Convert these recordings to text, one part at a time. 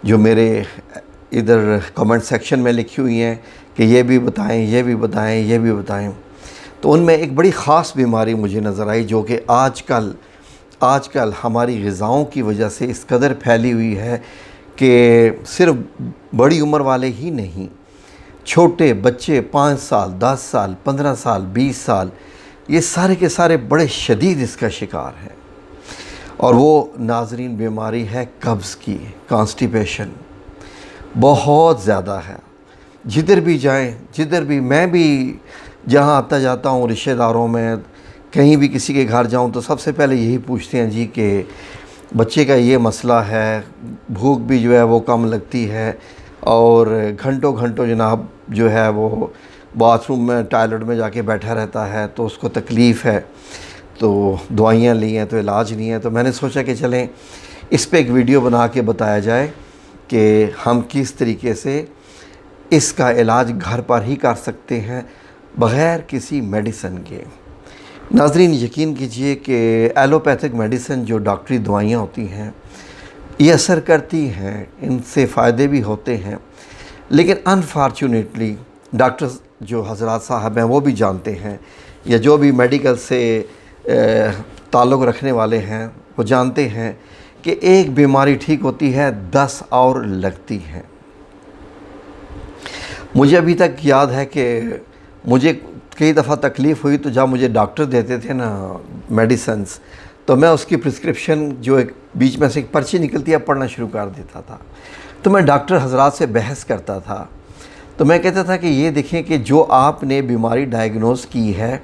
जो मेरे इधर कमेंट सेक्शन में लिखी हुई हैं कि ये भी बताएं, ये भी बताएं, ये भी बताएं। तो उनमें एक बड़ी ख़ास बीमारी मुझे नज़र आई जो कि आजकल हमारी ग़िज़ाओं की वजह से इस कदर फैली हुई है कि सिर्फ बड़ी उम्र वाले ही नहीं, छोटे बच्चे 5 साल, 10 साल, 15 साल, 20 साल, ये सारे के सारे बड़े शदीद इसका शिकार हैं। और वो नाज़रीन बीमारी है कब्ज़ की, कॉन्स्टिपेशन बहुत ज़्यादा है। जिधर भी जाएं, जिधर भी, मैं भी जहाँ आता जाता हूँ रिश्तेदारों में, कहीं भी किसी के घर जाऊँ तो सबसे पहले यही पूछते हैं जी कि बच्चे का ये मसला है, भूख भी जो है वो कम लगती है और घंटों घंटों जनाब जो है वो बाथरूम में, टॉयलेट में जाके बैठा रहता है, तो उसको तकलीफ़ है, तो दवाइयाँ ली हैं तो इलाज नहीं है। तो मैंने सोचा कि चलें इस पे एक वीडियो बना के बताया जाए कि हम किस तरीके से इसका इलाज घर पर ही कर सकते हैं बग़ैर किसी मेडिसिन के। नाज़रीन यकीन कीजिए कि एलोपैथिक मेडिसिन जो डॉक्टरी दवाइयाँ होती हैं ये असर करती हैं, इनसे फ़ायदे भी होते हैं, लेकिन अनफॉर्चुनेटली डॉक्टर्स जो हज़रात साहब हैं वो भी जानते हैं, या जो भी मेडिकल से ताल्लुक़ रखने वाले हैं वो जानते हैं कि एक बीमारी ठीक होती है 10 और लगती हैं। मुझे अभी तक याद है कि मुझे कई दफ़ा तकलीफ़ हुई तो जब मुझे डॉक्टर देते थे ना मेडिसिन्स, तो मैं उसकी प्रिस्क्रिप्शन जो एक बीच में से एक पर्ची निकलती है पढ़ना शुरू कर देता था। तो मैं डॉक्टर हज़रात से बहस करता था। तो मैं कहता था कि ये देखें कि जो आपने बीमारी डायग्नोज़ की है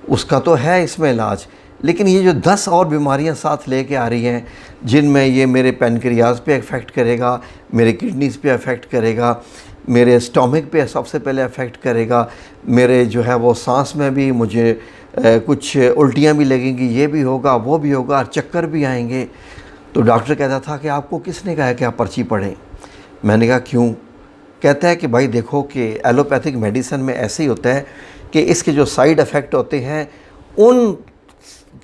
उसका तो है इसमें इलाज, लेकिन ये जो 10 और बीमारियां साथ लेके आ रही हैं जिनमें ये मेरे पैनक्रियाज पे इफ़ेक्ट करेगा, मेरे किडनीज़ पे इफ़ेक्ट करेगा, मेरे स्टमक पे सबसे पहले अफेक्ट करेगा, मेरे जो है वो सांस में भी मुझे कुछ उल्टियाँ भी लगेंगी, ये भी होगा, वो भी होगा, चक्कर भी आएंगे। तो डॉक्टर कहता था कि आपको किसने कहा है कि आप पर्ची पढ़ें? मैंने कहा क्यों? कहता है कि भाई देखो कि एलोपैथिक मेडिसिन में ऐसे ही होता है कि इसके जो साइड इफ़ेक्ट होते हैं, उन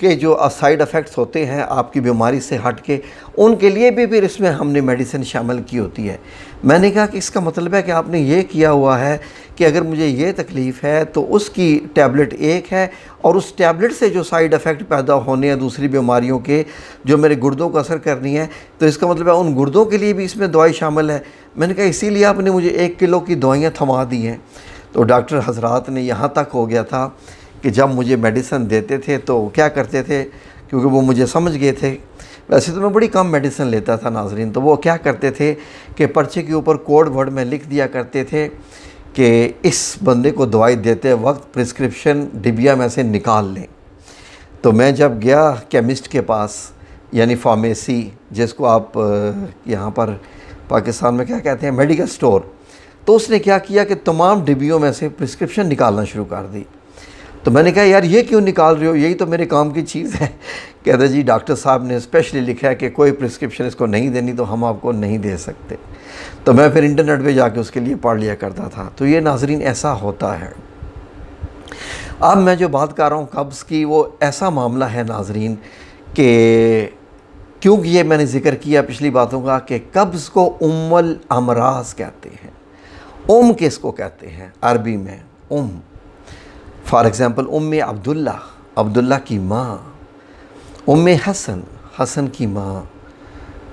के जो साइड इफ़ेक्ट्स होते हैं आपकी बीमारी से हट के, उनके लिए भी फिर इसमें हमने मेडिसिन शामिल की होती है। मैंने कहा कि इसका मतलब है कि आपने ये किया हुआ है कि अगर मुझे ये तकलीफ़ है तो उसकी टैबलेट एक है, और उस टैबलेट से जो साइड इफ़ेक्ट पैदा होने हैं दूसरी बीमारियों के जो मेरे गुर्दों को असर करनी है, तो इसका मतलब है उन गुर्दों के लिए भी इसमें दवाई शामिल है। मैंने कहा इसीलिए आपने मुझे 1 किलो की दवाइयाँ थमा दी हैं। तो डॉक्टर हज़रात ने यहाँ तक हो गया था कि जब मुझे मेडिसिन देते थे तो क्या करते थे, क्योंकि वो मुझे समझ गए थे, वैसे तो मैं बड़ी कम मेडिसिन लेता था नाज़रीन, तो वो क्या करते थे कि पर्चे के ऊपर कोड वर्ड में लिख दिया करते थे कि इस बंदे को दवाई देते वक्त प्रिस्क्रिप्शन डिबिया में से निकाल लें। तो मैं जब गया केमिस्ट के पास, यानी फार्मेसी जिसको आप यहाँ पर पाकिस्तान में क्या कहते हैं, मेडिकल स्टोर, तो उसने क्या किया कि तमाम डिब्बियों में से प्रिस्क्रिप्शन निकालना शुरू कर दी। तो मैंने कहा यार ये क्यों निकाल रहे हो, यही तो मेरे काम की चीज़ है। कहते जी डॉक्टर साहब ने स्पेशली लिखा है कि कोई प्रिस्क्रिप्शन इसको नहीं देनी तो हम आपको नहीं दे सकते। तो मैं फिर इंटरनेट पे जाके उसके लिए पढ़ लिया करता था। तो ये नाज़रीन ऐसा होता है। अब मैं जो बात कर रहा हूँ कब्ज़ की, वो ऐसा मामला है नाज़रीन कि क्योंकि ये मैंने ज़िक्र किया पिछली बातों का कि कब्ज़ को उम्मुल अमराज़ कहते हैं। किसको कहते हैं अरबी में? फॉर एग्ज़ाम्पल अब्दुल्ला की माँ, हसन, हसन की माँ,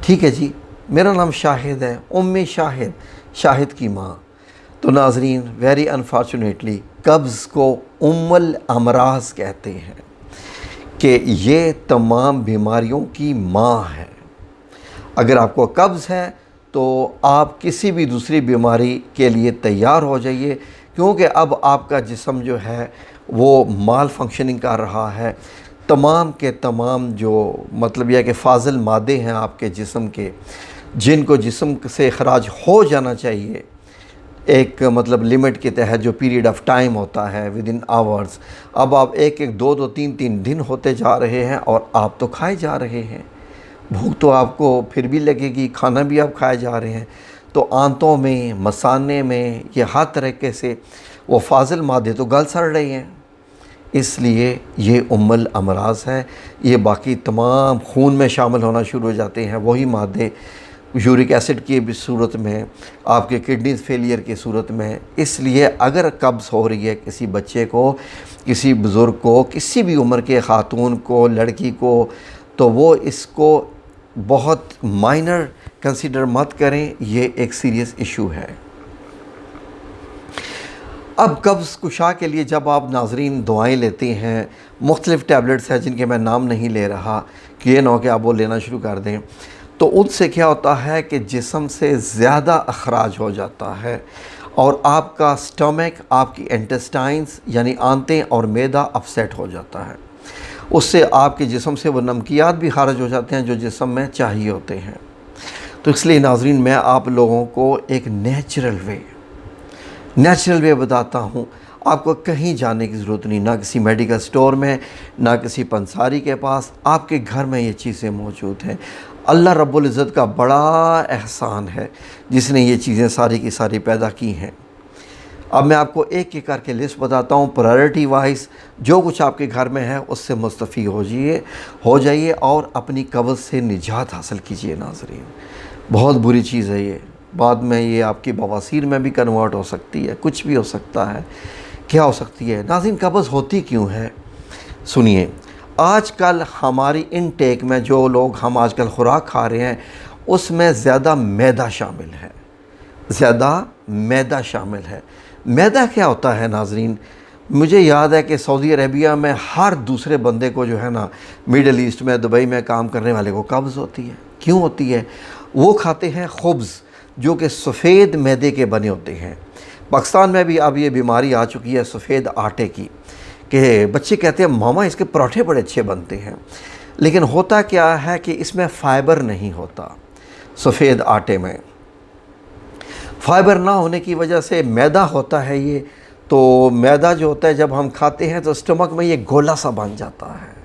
ठीक है जी, मेरा नाम शाहिद है, शाहिद की माँ। तो नाज़रीन वेरी अनफॉर्चुनेटली कब्ज़ को उम्मुल अमराज़ कहते हैं कि ये तमाम बीमारियों की माँ है। अगर आपको कब्ज़ है तो आप किसी भी दूसरी बीमारी के लिए तैयार हो जाइए, क्योंकि अब आपका जिस्म जो है वो माल फंक्शनिंग कर रहा है। तमाम के तमाम जो मतलब यह कि फाजिल मादे हैं आपके जिस्म के, जिनको जिस्म से ख़राज हो जाना चाहिए एक मतलब लिमिट के तहत, जो पीरियड ऑफ टाइम होता है विद इन आवर्स, अब आप एक दो तीन दिन होते जा रहे हैं और आप तो खाए जा रहे हैं। भूख तो आपको फिर भी लगेगी, खाना भी आप खाए जा रहे हैं। तो आंतों में, मसाने में, ये हर तरीके से वो फाजिल मादे तो गल सड़ रहे हैं। इसलिए ये उम्मुल अमराज़ है। ये बाकी तमाम खून में शामिल होना शुरू हो जाते हैं वही मादे यूरिक एसिड की भी सूरत में, आपके किडनीज फेलियर की सूरत में। इसलिए अगर कब्ज़ हो रही है किसी बच्चे को, किसी बुज़ुर्ग को, किसी भी उम्र के ख़ातून को, लड़की को, तो वो इसको बहुत माइनर कंसीडर मत करें, ये एक सीरियस इशू है। अब कब्ज़ कुशा के लिए जब आप नाज़रीन दवाएं लेते हैं, मुख्तलिफ़ टैबलेट्स हैं जिनके मैं नाम नहीं ले रहा कि ये ना हो कि आप वो लेना शुरू कर दें, तो उनसे क्या होता है कि जिस्म से ज़्यादा अखराज हो जाता है और आपका स्टमक, आपकी इंटेस्टाइन्स यानी आंतें और मैदा अपसेट हो जाता है। उससे आपके जिस्म से वो नमकियात भी खारिज हो जाते हैं जो जिस्म में चाहिए होते हैं। तो इसलिए नाज़रीन मैं आप लोगों को एक नेचुरल वे बताता हूँ। आपको कहीं जाने की ज़रूरत नहीं, ना किसी मेडिकल स्टोर में, ना किसी पंसारी के पास, आपके घर में ये चीज़ें मौजूद हैं। अल्लाह रब्बुल इज़्ज़त का बड़ा एहसान है जिसने ये चीज़ें सारी की सारी पैदा की हैं। अब मैं आपको एक एक करके लिस्ट बताता हूँ, प्रायोरिटी वाइज जो कुछ आपके घर में है उससे मुस्तफ़ी हो जाइए और अपनी कब्ज़ से निजात हासिल कीजिए। नाज़रीन बहुत बुरी चीज़ है ये, बाद में ये आपकी बवासीर में भी कन्वर्ट हो सकती है, कुछ भी हो सकता है। क्या हो सकती है नाज़रीन? कब्ज़ होती क्यों है? सुनिए, आजकल हमारी इनटेक में जो लोग हम आजकल खुराक खा रहे हैं उसमें ज़्यादा मैदा शामिल है, मैदा क्या होता है नाज़रीन? मुझे याद है कि सऊदी अरेबिया में हर दूसरे बंदे को जो है ना, मिडल ईस्ट में, दुबई में काम करने वाले को कब्ज़ होती है। क्यों होती है? वो खाते हैं खुब्ज़ जो कि सफ़ेद मैदे के बने होते हैं। पाकिस्तान में भी अब ये बीमारी आ चुकी है सफ़ेद आटे की, कि बच्चे कहते हैं मामा इसके पराठे बड़े अच्छे बनते हैं, लेकिन होता क्या है कि इसमें फ़ाइबर नहीं होता। सफ़ेद आटे में फ़ाइबर ना होने की वजह से मैदा होता है ये, तो मैदा जो होता है जब हम खाते हैं तो स्टमक में ये गोला सा बन जाता है,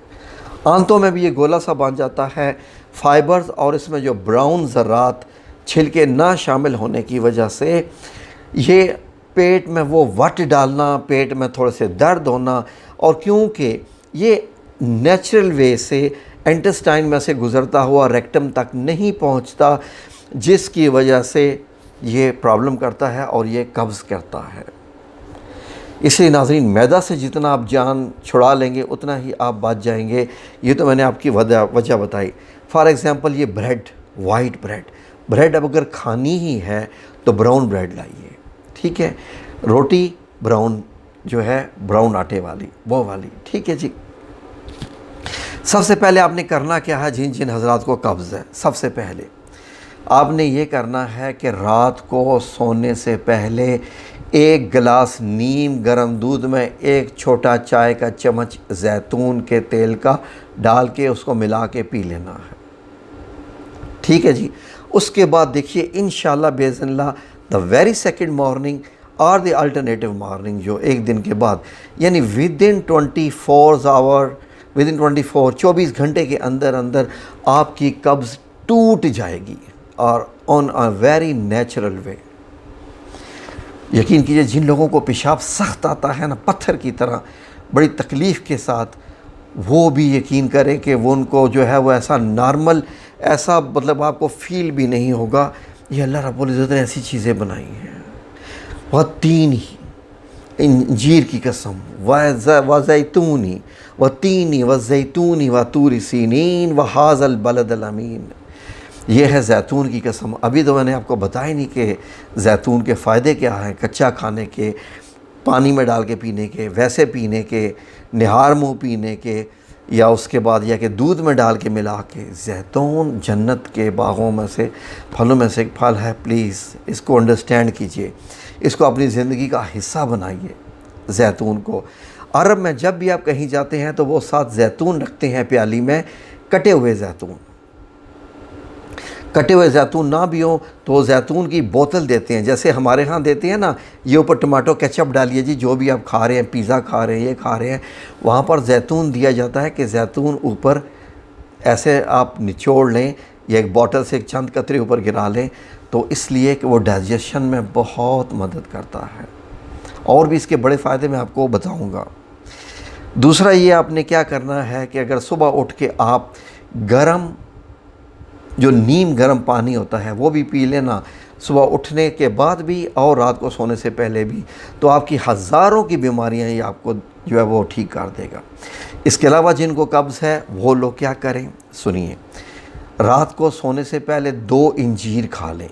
आंतों में भी ये गोला सा बन जाता है। फ़ाइबर्स और इसमें जो ब्राउन ज़रात, छिलके ना शामिल होने की वजह से ये पेट में वो वट डालना, पेट में थोड़े से दर्द होना, और क्योंकि ये नेचुरल वे से इंटेस्टाइन में से गुज़रता हुआ रेक्टम तक नहीं पहुंचता, जिसकी वजह से ये प्रॉब्लम करता है और ये कब्ज़ करता है। इसलिए नाज़रीन मैदा से जितना आप जान छुड़ा लेंगे उतना ही आप बच जाएंगे। ये तो मैंने आपकी वजह बताई। फॉर एग्ज़ाम्पल ये ब्रेड, वाइट ब्रेड अब अगर खानी ही है तो ब्राउन ब्रेड लाइए, ठीक है। रोटी ब्राउन जो है, ब्राउन आटे वाली, वो वाली, ठीक है जी। सबसे पहले आपने करना क्या है, जिन जिन हजरात को कब्ज़ है, सबसे पहले आपने ये करना है कि रात को सोने से पहले 1 गिलास नीम गर्म दूध में 1 छोटा चाय का चम्मच जैतून के तेल का डाल के उसको मिला के पी लेना है, ठीक है जी। उसके बाद देखिए इंशाल्लाह बेज़िल्लाह द वेरी सेकंड मॉर्निंग और द अल्टरनेटिव मॉर्निंग, जो एक दिन के बाद, यानी विदिन 24 घंटे के अंदर अंदर आपकी कब्ज़ टूट जाएगी, और on a very natural way. यकीन कीजिए जिन लोगों को पेशाब सख्त आता है ना, पत्थर की तरह, बड़ी तकलीफ़ के साथ, वो भी यकीन करें कि वो उनको जो है वो ऐसा नॉर्मल, ऐसा मतलब आपको फील भी नहीं होगा। ये अल्लाह रब्बुल इज़्ज़त ने ऐसी चीज़ें बनाई हैं। वह 3 ही, इंजीर की कसम, व ज़ैतूनी व तीनी व ज़ैतूनी व तूर सीनीन व हाज़ल बलदल अमीन। ये है ज़ैतून की कसम। अभी तो मैंने आपको बताया नहीं कि ज़ैतून के फ़ायदे क्या हैं, कच्चा खाने के, पानी में डाल के पीने के, वैसे पीने के, निहार मुँह पीने के, या उसके बाद या कि दूध में डाल के मिला के। जैतून जन्नत के बागों में से, फलों में से एक फल है। प्लीज़ इसको अंडरस्टैंड कीजिए, इसको अपनी ज़िंदगी का हिस्सा बनाइए। जैतून को अरब में जब भी आप कहीं जाते हैं तो वो साथ जैतून रखते हैं प्याली में, कटे हुए जैतून ना भी हो तो जैतून की बोतल देते हैं, जैसे हमारे यहाँ देते हैं ना, ये ऊपर टमाटो केचप डालिए जी, जो भी आप खा रहे हैं, पिज़्ज़ा खा रहे हैं, ये खा रहे हैं, वहाँ पर जैतून दिया जाता है कि जैतून ऊपर ऐसे आप निचोड़ लें या एक बोतल से एक चंद कतरे ऊपर गिरा लें, तो इसलिए कि वो डाइजेशन में बहुत मदद करता है। और भी इसके बड़े फ़ायदे मैं आपको बताऊँगा। दूसरा ये आपने क्या करना है कि अगर सुबह उठ के आप गरम जो नीम गर्म पानी होता है वो भी पी लेना, सुबह उठने के बाद भी और रात को सोने से पहले भी, तो आपकी हज़ारों की बीमारियां ये आपको जो है वो ठीक कर देगा। इसके अलावा जिनको कब्ज़ है वो लोग क्या करें, सुनिए, रात को सोने से पहले 2 इंजीर खा लें।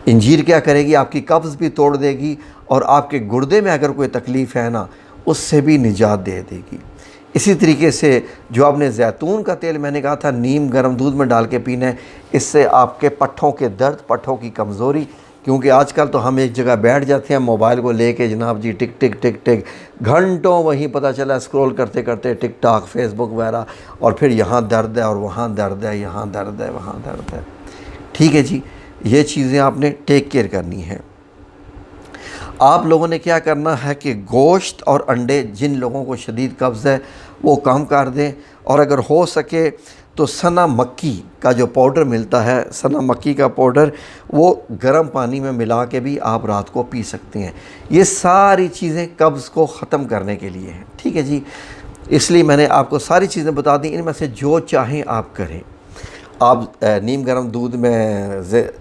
इंजीर क्या करेगी, आपकी कब्ज़ भी तोड़ देगी और आपके गुर्दे में अगर कोई तकलीफ़ है ना, उससे भी निजात दे देगी। इसी तरीके से जो आपने जैतून का तेल मैंने कहा था नीम गर्म दूध में डाल के पीना है, इससे आपके पट्ठों के दर्द, पट्ठों की कमज़ोरी, क्योंकि आजकल तो हम एक जगह बैठ जाते हैं मोबाइल को लेके जनाब जी, टिक टिक टिक टिक, घंटों वहीं पता चला स्क्रॉल करते करते टिकटॉक, फेसबुक वगैरह, और फिर यहाँ दर्द है और वहाँ दर्द है, यहाँ दर्द है, वहाँ दर्द है। ठीक है जी, ये चीज़ें आपने टेक केयर करनी है। आप लोगों ने क्या करना है कि गोश्त और अंडे, जिन लोगों को शदीद कब्ज़ है वो कम कर दें, और अगर हो सके तो सना मक्की का जो पाउडर मिलता है, सना मक्की का पाउडर, वो गर्म पानी में मिला के भी आप रात को पी सकते हैं। ये सारी चीज़ें कब्ज़ को ख़त्म करने के लिए हैं। ठीक है जी, इसलिए मैंने आपको सारी चीज़ें बता दी, इनमें से जो चाहें आप करें। आप नीम गर्म दूध में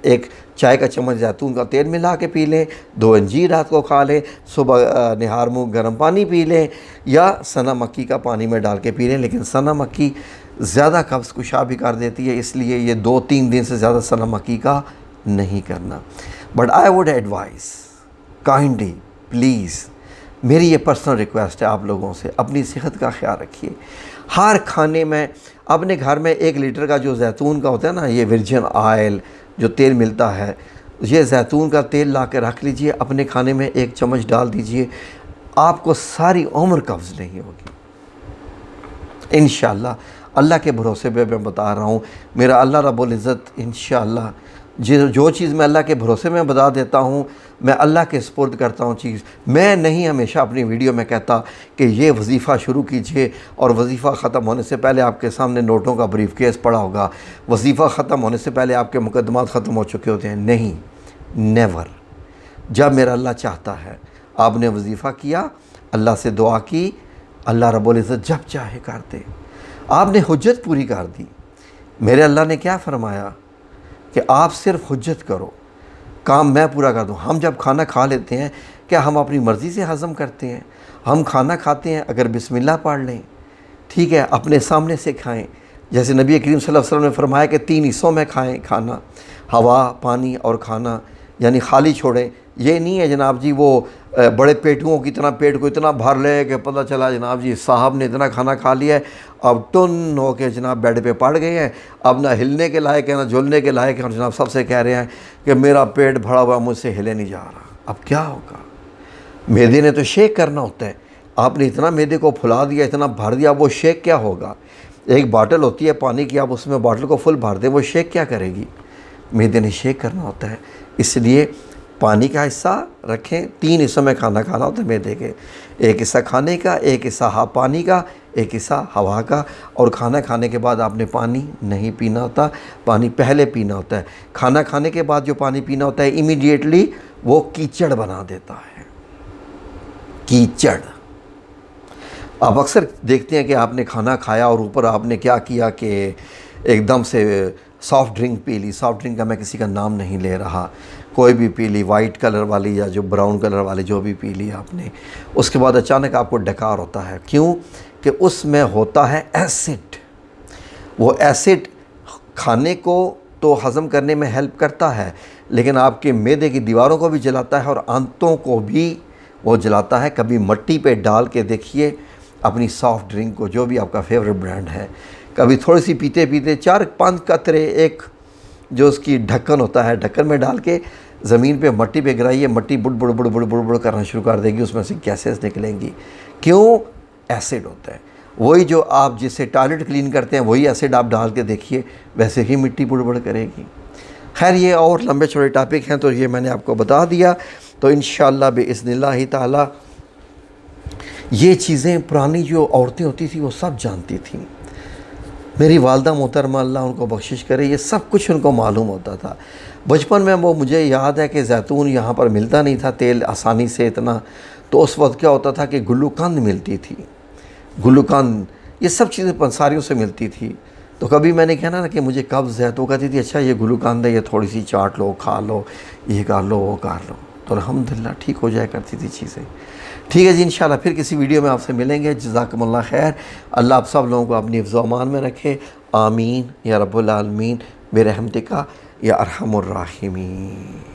एक चाय का चम्मच जैतून का तेल मिला के पी लें, 2 अंजीर रात को खा लें, सुबह निहार मुँह गर्म पानी पी लें, या सना मक्की का पानी में डाल के पी लें। लेकिन सना मक्की ज़्यादा कब्ज़ कुशा भी कर देती है, इसलिए ये 2-3 दिन से ज़्यादा सना मक्की का नहीं करना। But I would advise kindly, please, मेरी ये पर्सनल रिक्वेस्ट है आप लोगों से, अपनी सेहत का ख्याल रखिए। हर खाने में अपने घर में 1 लीटर का जो जैतून का होता है ना, ये वर्जिन ऑयल जो तेल मिलता है, ये जैतून का तेल ला के रख लीजिए, अपने खाने में 1 चम्मच डाल दीजिए, आपको सारी उम्र कब्ज़ नहीं होगी इंशाअल्लाह। अल्लाह के भरोसे पे मैं बता रहा हूँ, मेरा अल्लाह रब्बुल इज़्ज़त इंशाअल्लाह जो चीज़ मैं अल्लाह के भरोसे में बता देता हूँ, मैं अल्लाह के सुपुर्द करता हूँ चीज़। मैं नहीं हमेशा अपनी वीडियो में कहता कि ये वजीफ़ा शुरू कीजिए और वजीफ़ा ख़त्म होने से पहले आपके सामने नोटों का ब्रीफ केस पड़ा होगा, वजीफ़ा ख़त्म होने से पहले आपके मुकदमात ख़त्म हो चुके होते हैं। नहीं, नेवर। जब मेरा अल्लाह चाहता है, आपने वजीफ़ा किया, अल्लाह से दुआ की, अल्लाह रब्बुल इज़्ज़त जब चाहे कर दे। आपने हुज्जत पूरी कर दी। मेरे अल्लाह ने क्या फ़रमाया कि आप सिर्फ हुज्जत करो, काम मैं पूरा कर दूँ। हम जब खाना खा लेते हैं, क्या हम अपनी मर्ज़ी से हज़म करते हैं? हम खाना खाते हैं, अगर बिस्मिल्लाह पढ़ लें, ठीक है, अपने सामने से खाएं। जैसे नबी करीम सल्लल्लाहु अलैहि वसल्लम ने फरमाया कि 3 हिस्सों में खाएं खाना, हवा, पानी और खाना, यानी खाली छोड़ें। ये नहीं है जनाब जी वो बड़े पेटुओं की तरह पेट को इतना भर ले कि पता चला जनाब जी साहब ने इतना खाना खा लिया है, अब टुन हो के जनाब बेड पे पड़ गए हैं, अब ना हिलने के लायक है ना झुलने के लायक है, और जनाब सबसे कह रहे हैं कि मेरा पेट भरा हुआ, मुझसे हिले नहीं जा रहा। अब क्या होगा? मैदे ने तो शेक करना होता है, आपने इतना मैदे को फुला दिया, इतना भर दिया, वो शेक क्या होगा? एक बाटल होती है पानी की, आप उसमें बाटल को फुल भर दें, वो शेक क्या करेगी? मैदे ने शेक करना होता है। इसलिए पानी का हिस्सा रखें, 3 हिस्सों में खाना खाना होता है मैदे के, 1 हिस्सा खाने का, 1 हिस्सा पानी का, 1 हिस्सा हवा का। और खाना खाने के बाद आपने पानी नहीं पीना होता, पानी पहले पीना होता है। खाना खाने के बाद जो पानी पीना होता है इमीडिएटली वो कीचड़ बना देता है, कीचड़। आप अक्सर देखते हैं कि आपने खाना खाया और ऊपर आपने क्या किया कि एकदम से सॉफ़्ट ड्रिंक पी ली। सॉफ़्ट ड्रिंक का मैं किसी का नाम नहीं ले रहा, कोई भी पी ली, वाइट कलर वाली या जो ब्राउन कलर वाली जो भी पी ली आपने, उसके बाद अचानक आपको डकार होता है। क्यों? कि उसमें होता है एसिड। वो एसिड खाने को तो हज़म करने में हेल्प करता है, लेकिन आपके मैदे की दीवारों को भी जलाता है और आंतों को भी वो जलाता है। कभी मिट्टी पे डाल के देखिए अपनी सॉफ़्ट ड्रिंक को, जो भी आपका फेवरेट ब्रांड है, कभी थोड़ी सी पीते पीते 4-5 कतरे एक जो उसकी ढक्कन होता है, ढक्कन में डाल के ज़मीन पे मिट्टी पे गिराइए, मिट्टी बुड़ बुड़ बुड़ बुड़ बुड़ बुड़ करना शुरू कर देगी, उसमें से गैसेस निकलेंगी। क्यों? एसिड होता है। वही जो आप जिससे टॉयलेट क्लीन करते हैं वही एसिड आप डाल के देखिए, वैसे ही मिट्टी बुड़ बुड़ करेगी। खैर ये और लंबे चौड़े टॉपिक हैं, तो ये मैंने आपको बता दिया। तो इंशाअल्लाह बिइज़्निल्लाहि ताला ये चीज़ें पुरानी जो औरतें होती थी वो सब जानती थीं। मेरी वालदा मोहतरमा अल्लाह उनको बख्शिश करे, ये सब कुछ उनको मालूम होता था। बचपन में वो मुझे याद है कि जैतून यहाँ पर मिलता नहीं था तेल आसानी से इतना, तो उस वक्त क्या होता था कि गुल्लुकंद मिलती थी, गुल्लुकंद, ये सब चीज़ें पंसारियों से मिलती थी। तो कभी मैंने कहना ना कि मुझे कब्ज़ है, तो वो कहती थी अच्छा ये ग्लूकान है, ये थोड़ी सी चाट लो, खा लो, ये कर लो, वो कर लो, तो अल्हम्दुलिल्लाह ठीक हो जाया करती थी चीज़ें। ठीक है जी, इंशाल्लाह फिर किसी वीडियो में आपसे मिलेंगे। जज़ाकुमुल्लाह खैर। अल्लाह आप सब लोगों को अपनी हिफ्ज़ व अमान में रखे। आमीन या रब्बुल आलमीन बिरहमतिका या अरहमुर राहिमीन।